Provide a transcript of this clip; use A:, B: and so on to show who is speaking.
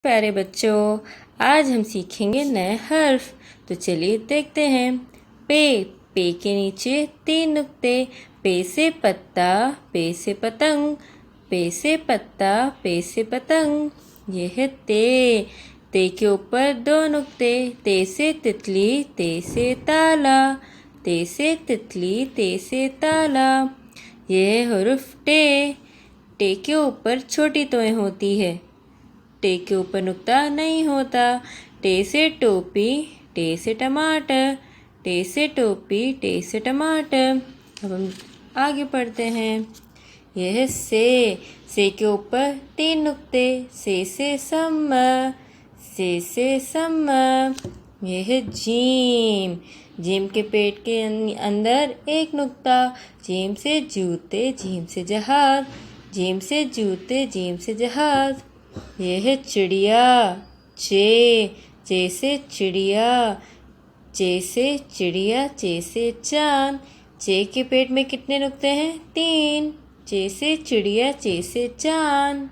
A: प्यारे बच्चों, आज हम सीखेंगे नए हर्फ। तो चलिए देखते हैं। पे के नीचे 3 नुक्ते। पे से पत्ता, पे से पतंग, पे से पत्ता, पे से पतंग। ये है ते के ऊपर 2 नुक्ते। ते से तितली, ते से ताला, ते से तितली, ते से ताला। ये है हुर्फ टे के ऊपर छोटी तोय होती है। टे के ऊपर नुक्ता नहीं होता। टे से टोपी, टे से टमाटर, टे से टोपी, टे से टमाटर। अब हम आगे पढ़ते हैं। यह है से के ऊपर 3 नुक्ते। से सम्मा, से सम्मा। यह है जीम के पेट के अंदर 1 नुक्ता। जीम से जूते, जीम से जहाज, जीम से जूते, जीम से जहाज। यह है चिड़िया। चे से चिड़िया, चे से चिड़िया, चे से चांद। चे के पेट में कितने नुक्ते हैं? 3। चे से चिड़िया, चे से चांद।